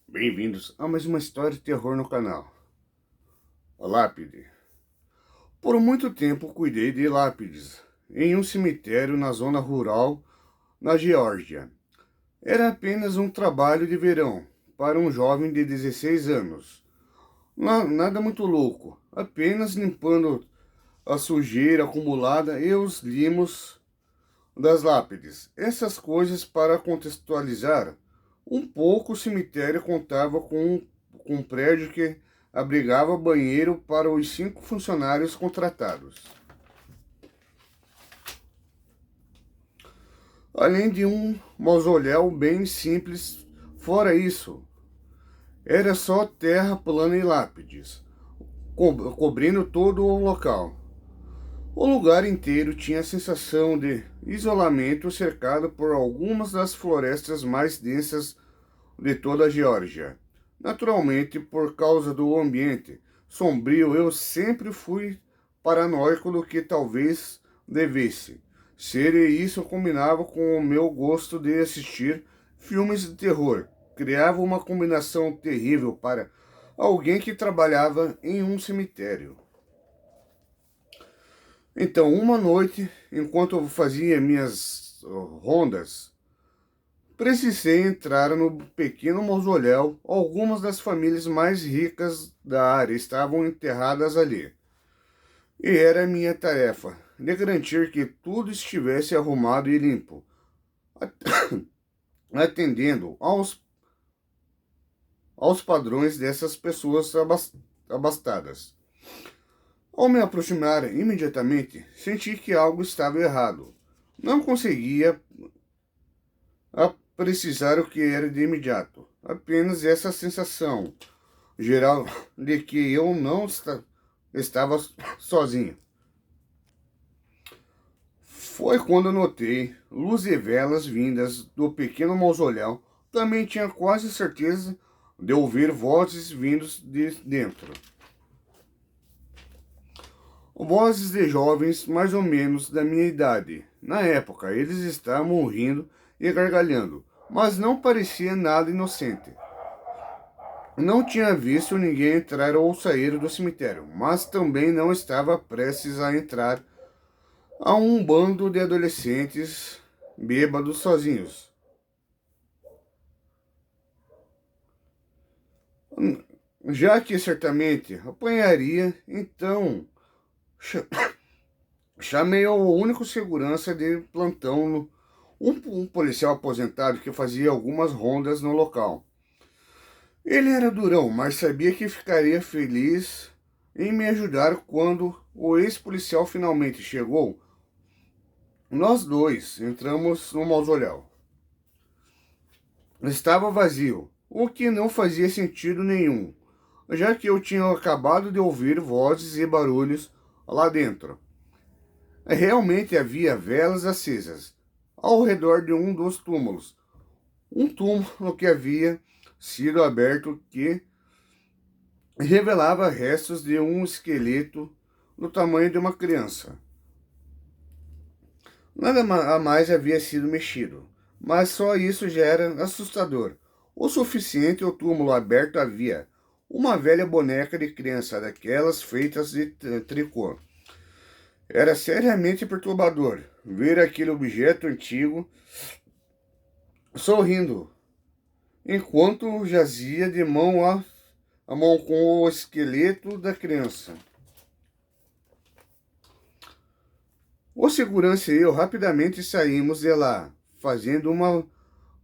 Bem-vindos a mais uma história de terror no canal. A lápide. Por muito tempo cuidei de lápides em um cemitério na zona rural na Geórgia. Era apenas um trabalho de verão para um jovem de 16 anos. Nada muito louco, apenas limpando a sujeira acumulada e os limos das lápides. Essas coisas para contextualizar um pouco, o cemitério contava com um prédio que abrigava banheiro para os 5 funcionários contratados, além de um mausoléu bem simples. Fora isso, era só terra plana e lápides, cobrindo todo o local. O lugar inteiro tinha a sensação de isolamento, cercado por algumas das florestas mais densas de toda a Geórgia. Naturalmente, por causa do ambiente sombrio, eu sempre fui paranoico do que talvez devesse ser, e isso combinava com o meu gosto de assistir filmes de terror. Criava uma combinação terrível para alguém que trabalhava em um cemitério. Então, uma noite, enquanto eu fazia minhas rondas, precisei entrar no pequeno mausoléu. Algumas das famílias mais ricas da área estavam enterradas ali. E era minha tarefa de garantir que tudo estivesse arrumado e limpo, atendendo aos padrões dessas pessoas abastadas. Ao me aproximar imediatamente, senti que algo estava errado. Não conseguia precisar o que era de imediato. Apenas essa sensação geral de que eu não estava sozinho. Foi quando notei luz e velas vindas do pequeno mausoléu. Também tinha quase certeza de ouvir vozes vindos de dentro. Vozes de jovens mais ou menos da minha idade. Na época, eles estavam rindo e gargalhando, mas não parecia nada inocente. Não tinha visto ninguém entrar ou sair do cemitério, mas também não estava prestes a entrar a um bando de adolescentes bêbados sozinhos. Já que certamente apanharia, então chamei o único segurança de plantão, um policial aposentado que fazia algumas rondas no local. Ele era durão, mas sabia que ficaria feliz em me ajudar. Quando o ex-policial finalmente chegou, nós dois entramos no mausoléu. Estava vazio, o que não fazia sentido nenhum, já que eu tinha acabado de ouvir vozes e barulhos lá dentro. Realmente havia velas acesas ao redor de um dos túmulos. Um túmulo que havia sido aberto, que revelava restos de um esqueleto do tamanho de uma criança. Nada a mais havia sido mexido, mas só isso já era assustador. O suficiente. O túmulo aberto havia uma velha boneca de criança, daquelas feitas de tricô. Era seriamente perturbador ver aquele objeto antigo sorrindo, enquanto jazia de mão a mão com o esqueleto da criança. O segurança e eu rapidamente saímos de lá, fazendo uma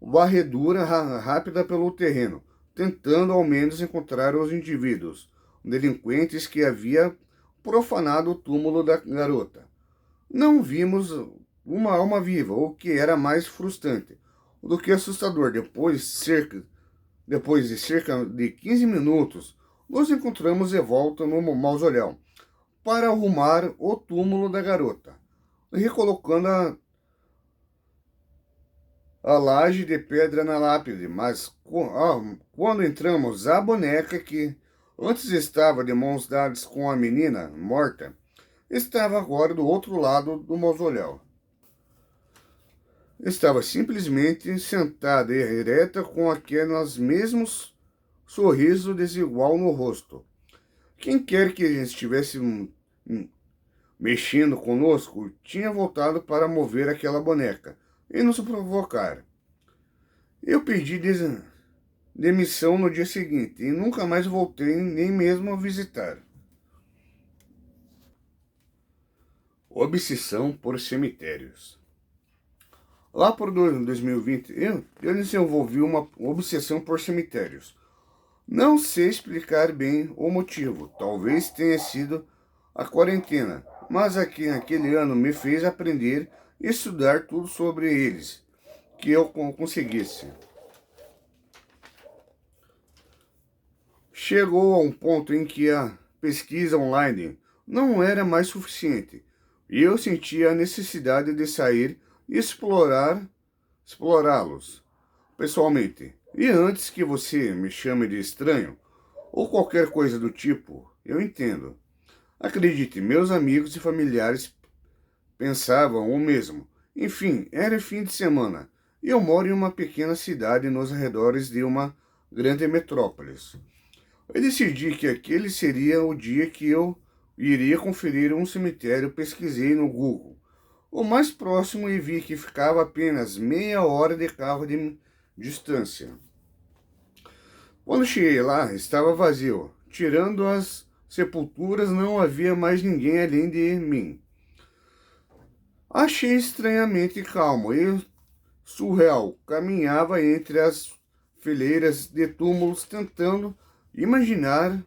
varredura rápida pelo terreno, tentando ao menos encontrar os indivíduos delinquentes que havia profanado o túmulo da garota. Não vimos uma alma viva, o que era mais frustrante do que assustador. Depois de cerca de 15 minutos, nos encontramos de volta no mausoléu para arrumar o túmulo da garota, recolocando a laje de pedra na lápide. Mas quando entramos, a boneca, que antes estava de mãos dadas com a menina morta, estava agora do outro lado do mausoléu. Estava simplesmente sentada e ereta, com aquelas mesmos sorriso desigual no rosto. Quem quer que estivesse mexendo conosco tinha voltado para mover aquela boneca e nos provocar. Eu pedi demissão no dia seguinte e nunca mais voltei nem mesmo a visitar. Obsessão por cemitérios. Lá por 2020, eu desenvolvi uma obsessão por cemitérios. Não sei explicar bem o motivo, talvez tenha sido a quarentena, mas aqui naquele ano me fez aprender e estudar tudo sobre eles, que eu conseguisse. Chegou a um ponto em que a pesquisa online não era mais suficiente, e eu sentia a necessidade de sair e explorá-los pessoalmente. E antes que você me chame de estranho, ou qualquer coisa do tipo, eu entendo. Acredite, meus amigos e familiares pensavam o mesmo. Enfim, era fim de semana, e eu moro em uma pequena cidade nos arredores de uma grande metrópole. Eu decidi que aquele seria o dia que eu iria conferir um cemitério. Pesquisei no Google o mais próximo e vi que ficava apenas meia hora de carro de distância. Quando cheguei lá, estava vazio. Tirando as sepulturas, não havia mais ninguém além de mim. Achei estranhamente calmo e surreal. Caminhava entre as fileiras de túmulos tentando imaginar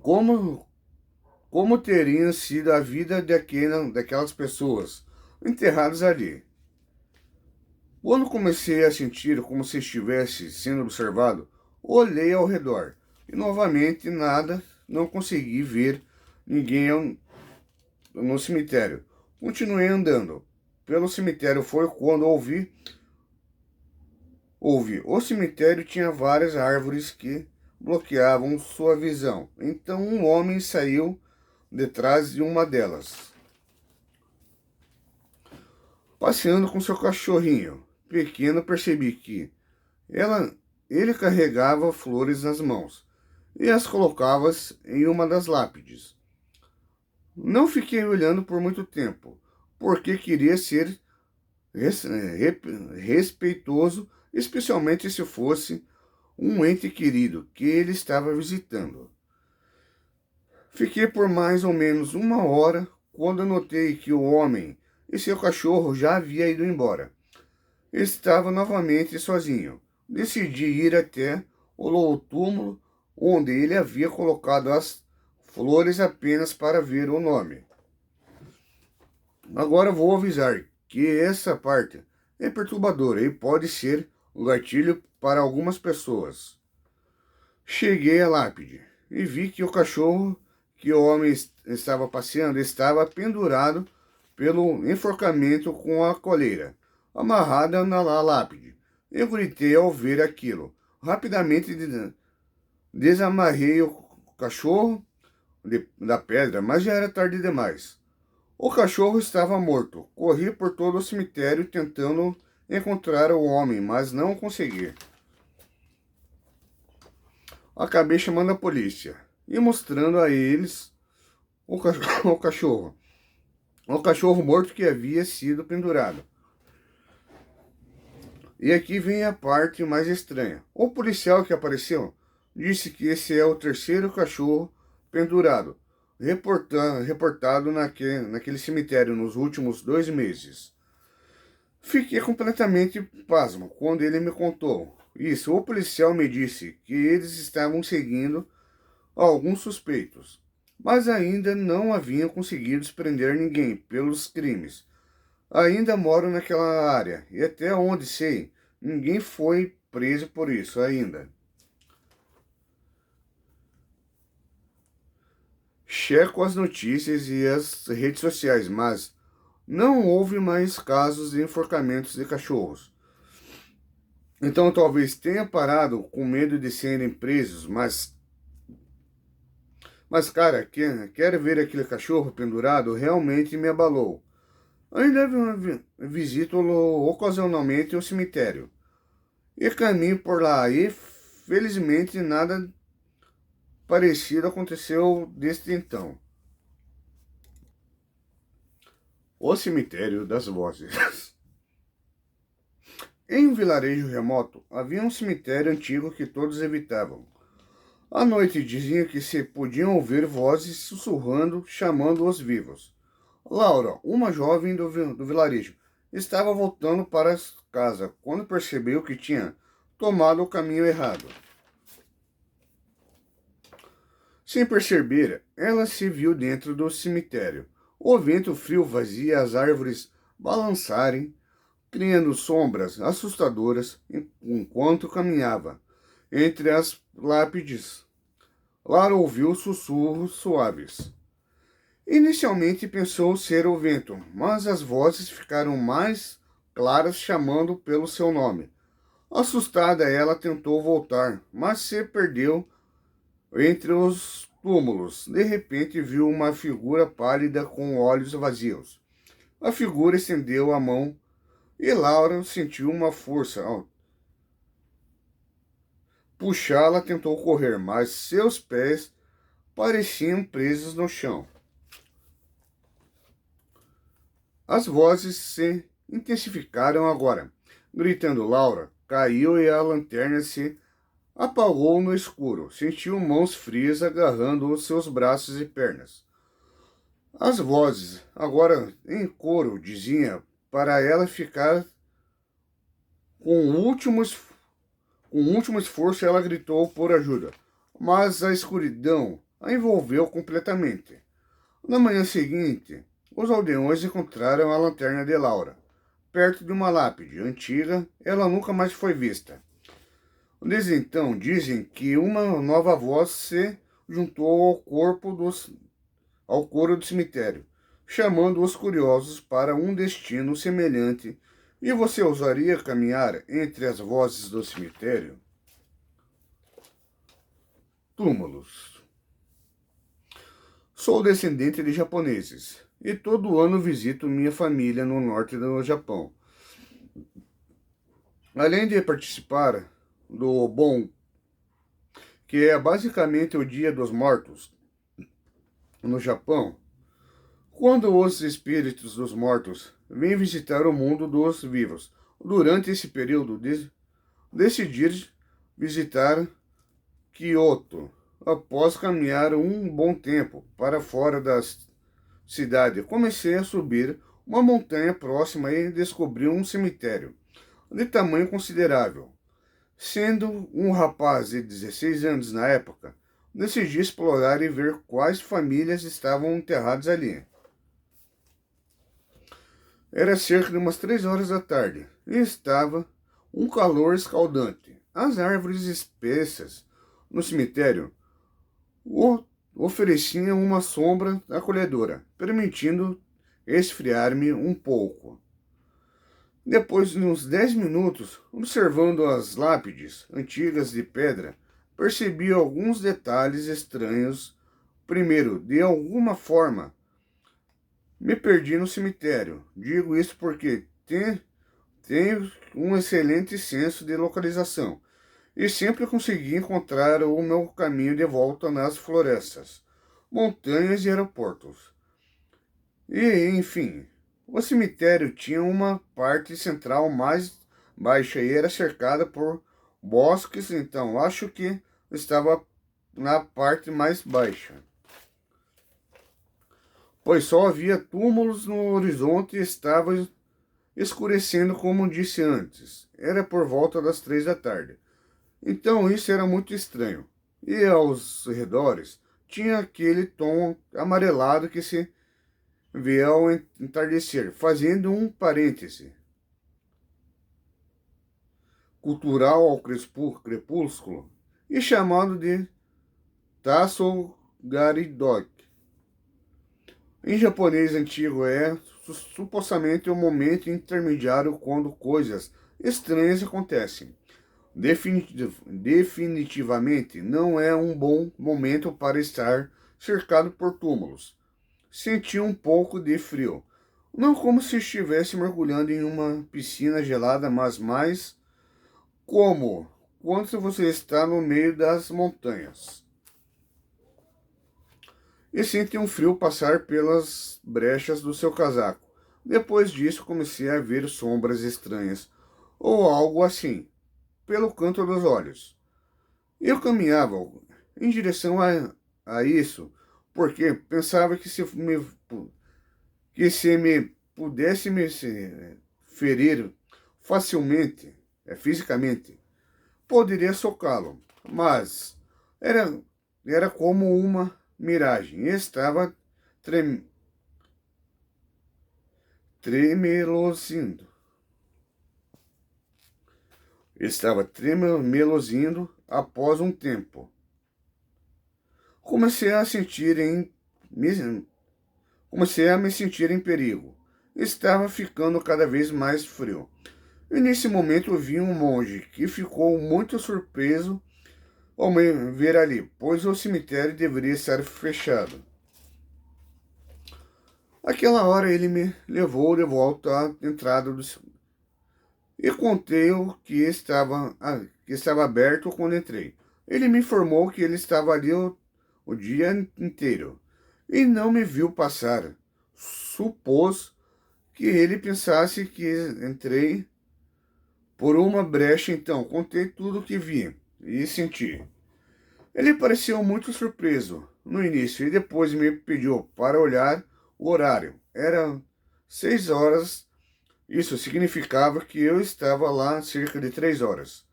como teria sido a vida daquelas pessoas enterradas ali. Quando comecei a sentir como se estivesse sendo observado, olhei ao redor e novamente nada, não consegui ver ninguém no cemitério. Continuei andando pelo cemitério. Foi quando ouvi. O cemitério tinha várias árvores que bloqueavam sua visão. Então um homem saiu detrás de uma delas, passeando com seu cachorrinho pequeno. Percebi que ele carregava flores nas mãos e as colocava em uma das lápides. Não fiquei olhando por muito tempo, porque queria ser respeitoso, especialmente se fosse um ente querido que ele estava visitando. Fiquei por mais ou menos uma hora quando notei que o homem e seu cachorro já haviam ido embora. Estava novamente sozinho. Decidi ir até o túmulo onde ele havia colocado as flores apenas para ver o nome. Agora vou avisar que essa parte é perturbadora e pode ser um gatilho para algumas pessoas. Cheguei à lápide e vi que o cachorro que o homem estava passeando estava pendurado pelo enforcamento com a coleira amarrada na lápide. Eu gritei ao ver aquilo. Rapidamente desamarrei o cachorro da pedra, mas já era tarde demais. O cachorro estava morto. Corri por todo o cemitério tentando encontrar o homem, mas não consegui. Acabei chamando a polícia e mostrando a eles o cachorro. O cachorro morto que havia sido pendurado. E aqui vem a parte mais estranha. O policial que apareceu disse que esse é o terceiro cachorro pendurado, reportado naquele cemitério nos últimos 2 meses. Fiquei completamente pasmo quando ele me contou isso. O policial me disse que eles estavam seguindo alguns suspeitos, mas ainda não haviam conseguido prender ninguém pelos crimes. Ainda moro naquela área e até onde sei, ninguém foi preso por isso ainda. Checo as notícias e as redes sociais, mas não houve mais casos de enforcamentos de cachorros. Então talvez tenha parado com medo de serem presos, mas cara, quero ver aquele cachorro pendurado realmente me abalou. Ainda visito ocasionalmente o cemitério. e caminho por lá. E felizmente nada parecido aconteceu desde então. O cemitério das vozes. Em um vilarejo remoto havia um cemitério antigo que todos evitavam. À noite diziam que se podiam ouvir vozes sussurrando, chamando os vivos. Laura, uma jovem do vilarejo, estava voltando para casa quando percebeu que tinha tomado o caminho errado. Sem perceber, ela se viu dentro do cemitério. O vento frio fazia as árvores balançarem, criando sombras assustadoras enquanto caminhava entre as lápides. Lara ouviu sussurros suaves. Inicialmente pensou ser o vento, mas as vozes ficaram mais claras chamando pelo seu nome. Assustada, ela tentou voltar, mas se perdeu entre os túmulos. De repente, viu uma figura pálida com olhos vazios. A figura estendeu a mão e Laura sentiu uma força. Ao puxá-la, tentou correr, mas seus pés pareciam presos no chão. As vozes se intensificaram agora. Gritando Laura, caiu e a lanterna se apagou no escuro. Sentiu mãos frias agarrando os seus braços e pernas. As vozes, agora em coro, diziam para ela ficar com o último esforço. Ela gritou por ajuda, mas a escuridão a envolveu completamente. Na manhã seguinte, os aldeões encontraram a lanterna de Laura, perto de uma lápide antiga. Ela nunca mais foi vista. Desde então, dizem que uma nova voz se juntou ao coro do cemitério, chamando os curiosos para um destino semelhante. E você ousaria caminhar entre as vozes do cemitério? Túmulos. Sou descendente de japoneses e todo ano visito minha família no norte do Japão. Além de participar do Bon, que é basicamente o Dia dos Mortos no Japão, quando os espíritos dos mortos vêm visitar o mundo dos vivos. Durante esse período, decidi visitar Kyoto. Após caminhar um bom tempo para fora da cidade, comecei a subir uma montanha próxima e descobri um cemitério de tamanho considerável. Sendo um rapaz de 16 anos na época, decidi explorar e ver quais famílias estavam enterradas ali. Era cerca de umas 3 horas da tarde e estava um calor escaldante. As árvores espessas no cemitério ofereciam uma sombra acolhedora, permitindo esfriar-me um pouco. Depois de uns 10 minutos, observando as lápides antigas de pedra, percebi alguns detalhes estranhos. Primeiro, de alguma forma, me perdi no cemitério. Digo isso porque tenho um excelente senso de localização e sempre consegui encontrar o meu caminho de volta nas florestas, montanhas e aeroportos. E, enfim, o cemitério tinha uma parte central mais baixa e era cercada por bosques, então acho que estava na parte mais baixa, pois só havia túmulos no horizonte e estava escurecendo, como disse antes. Era por volta das 3 da tarde. Então isso era muito estranho. E aos redores tinha aquele tom amarelado que se vê ao entardecer, fazendo um parêntese cultural ao crepúsculo e chamado de Tasogaridok. Em japonês antigo é supostamente o momento intermediário quando coisas estranhas acontecem. Definitivamente não é um bom momento para estar cercado por túmulos. Senti um pouco de frio. Não como se estivesse mergulhando em uma piscina gelada, mas mais como quando você está no meio das montanhas e sente um frio passar pelas brechas do seu casaco. Depois disso, comecei a ver sombras estranhas, ou algo assim, pelo canto dos olhos. Eu caminhava em direção a isso, porque pensava que se me pudesse ferir facilmente, fisicamente, poderia socá-lo, mas era, era como uma miragem. E estava trem, tremelosindo. Estava tremelosindo após um tempo. Comecei a sentir em me- Comecei a me sentir em perigo. Estava ficando cada vez mais frio. E nesse momento vi um monge que ficou muito surpreso ao me ver ali, pois o cemitério deveria estar fechado. Aquela hora ele me levou de volta à entrada do e contei o que estava aberto quando entrei. Ele me informou que ele estava ali o dia inteiro e não me viu passar. Supôs que ele pensasse que entrei por uma brecha, então contei tudo o que vi e senti. Ele pareceu muito surpreso no início e depois me pediu para olhar o horário. Era 6 horas. Isso significava que eu estava lá cerca de 3 horas.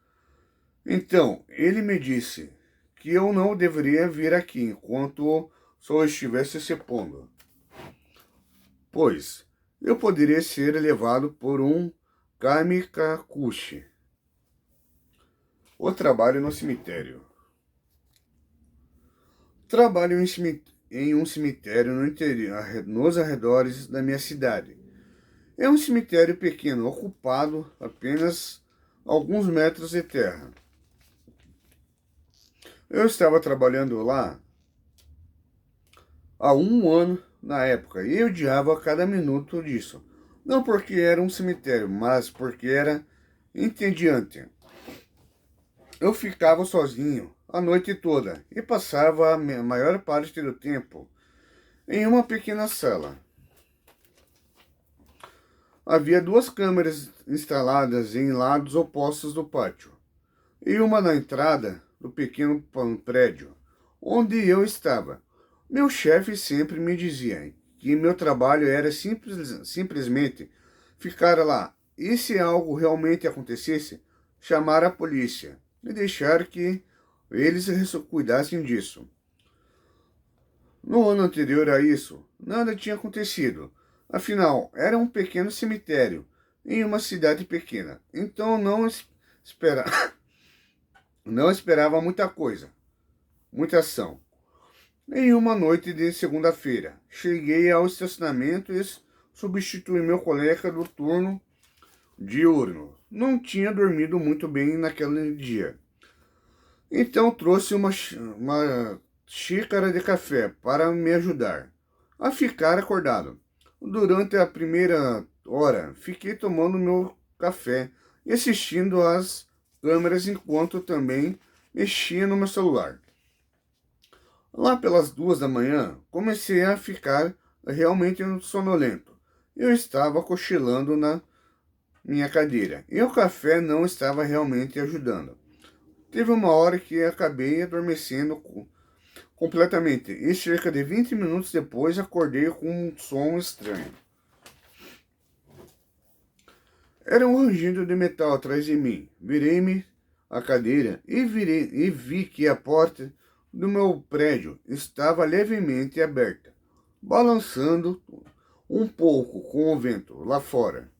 Então, ele me disse que eu não deveria vir aqui enquanto o sol estivesse se pondo, pois eu poderia ser levado por um kamikakushi. O trabalho no cemitério. Trabalho em um cemitério no interior, nos arredores da minha cidade. É um cemitério pequeno, ocupado apenas alguns metros de terra. Eu estava trabalhando lá há um ano na época e eu odiava cada minuto disso. Não porque era um cemitério, mas porque era entediante. Eu ficava sozinho a noite toda e passava a maior parte do tempo em uma pequena sala. Havia duas câmeras instaladas em lados opostos do pátio e uma na entrada do pequeno prédio onde eu estava. Meu chefe sempre me dizia que meu trabalho era simplesmente ficar lá e, se algo realmente acontecesse, chamar a polícia e deixar que eles cuidassem disso. No ano anterior a isso, nada tinha acontecido. Afinal, era um pequeno cemitério em uma cidade pequena, então espera, não esperava muita coisa, muita ação. Em uma noite de segunda-feira, cheguei ao estacionamento e substituí meu colega do turno diurno. Não tinha dormido muito bem naquele dia. Então trouxe uma xícara de café para me ajudar a ficar acordado. Durante a primeira hora, fiquei tomando meu café e assistindo às câmeras enquanto também mexia no meu celular. Lá pelas 2 da manhã, comecei a ficar realmente sonolento. Eu estava cochilando na minha cadeira e o café não estava realmente ajudando. Teve uma hora que acabei adormecendo completamente e cerca de 20 minutos depois acordei com um som estranho. Era um rangido de metal atrás de mim. Virei-me a cadeira e vi que a porta do meu prédio estava levemente aberta, balançando um pouco com o vento lá fora.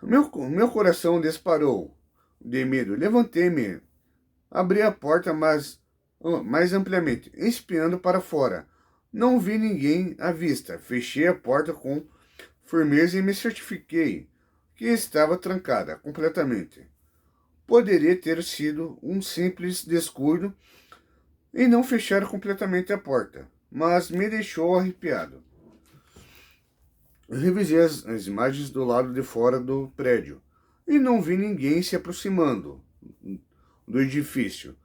Meu coração disparou de medo. Levantei-me, abri a porta mais ampliamente, espiando para fora. Não vi ninguém à vista. Fechei a porta com firmeza e me certifiquei que estava trancada completamente. Poderia ter sido um simples descuido e não fechar completamente a porta, mas me deixou arrepiado. Revisei as imagens do lado de fora do prédio e não vi ninguém se aproximando do edifício.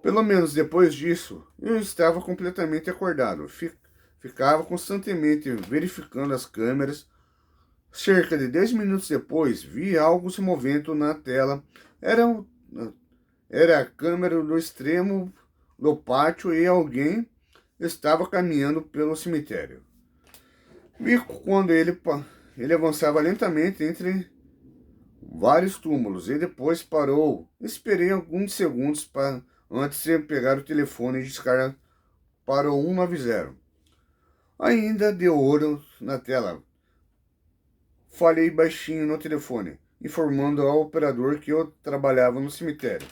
Pelo menos depois disso, eu estava completamente acordado. Ficava constantemente verificando as câmeras. Cerca de 10 minutos depois, vi algo se movendo na tela. Era a câmera do extremo do pátio e alguém estava caminhando pelo cemitério. Vi quando ele avançava lentamente entre vários túmulos e depois parou. Esperei alguns segundos antes de pegar o telefone e discar para o 190. Ainda deu ouro na tela. Falei baixinho no telefone, informando ao operador que eu trabalhava no cemitério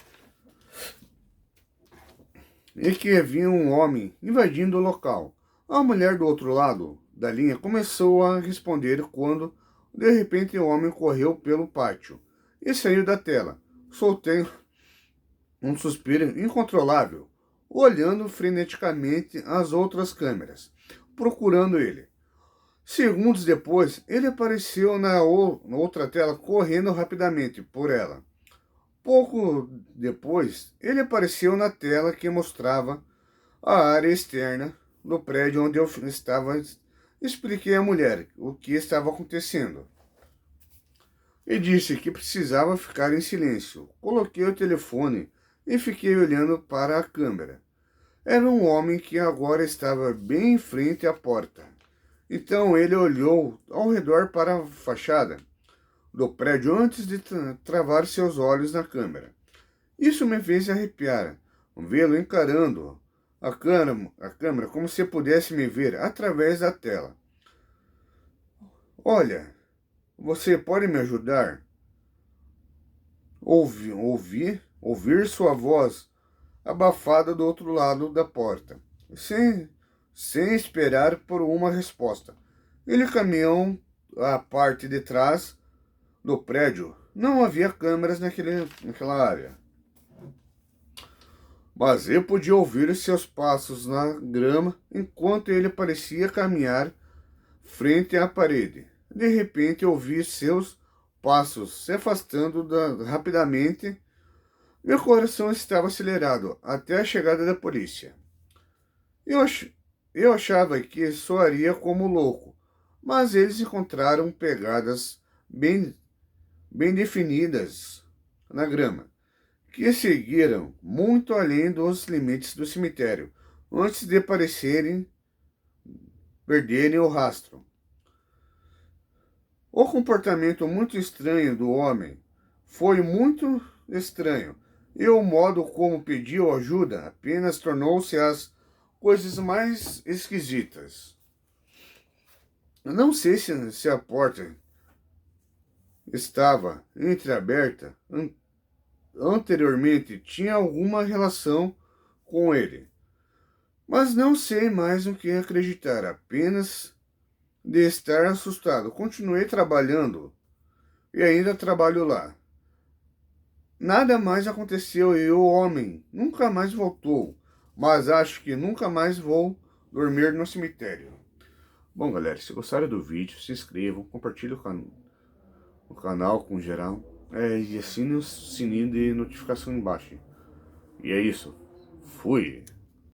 e que havia um homem invadindo o local. A mulher do outro lado da linha começou a responder quando, de repente, o homem correu pelo pátio e saiu da tela. Soltei um suspiro incontrolável, olhando freneticamente as outras câmeras, procurando ele. Segundos depois, ele apareceu na outra tela, correndo rapidamente por ela. Pouco depois, ele apareceu na tela que mostrava a área externa do prédio onde eu estava. Expliquei à mulher o que estava acontecendo e disse que precisava ficar em silêncio. Coloquei o telefone e fiquei olhando para a câmera. Era um homem que agora estava bem em frente à porta. Então ele olhou ao redor para a fachada do prédio antes de travar seus olhos na câmera. Isso me fez arrepiar, vê-lo encarando a câmera como se pudesse me ver através da tela. Olha, você pode me ajudar? Ouvir sua voz abafada do outro lado da porta, sem esperar por uma resposta. Ele caminhou à parte de trás do prédio. Não havia câmeras naquela área, mas eu podia ouvir seus passos na grama enquanto ele parecia caminhar frente à parede. De repente, ouvi seus passos se afastando rapidamente. Meu coração estava acelerado até a chegada da polícia. Eu, ach, eu achava que soaria como louco, mas eles encontraram pegadas bem definidas na grama, que seguiram muito além dos limites do cemitério, antes de perderem o rastro. O comportamento muito estranho do homem foi muito estranho, e o modo como pediu ajuda apenas tornou-se as coisas mais esquisitas. Não sei se a porta estava entreaberta anteriormente, tinha alguma relação com ele, mas não sei mais o que acreditar, apenas de estar assustado. Continuei trabalhando e ainda trabalho lá. Nada mais aconteceu e o homem nunca mais voltou, mas acho que nunca mais vou dormir no cemitério. Bom, galera, se gostaram do vídeo, se inscrevam, compartilhem o canal com geral e assine o sininho de notificação embaixo. E é isso. Fui!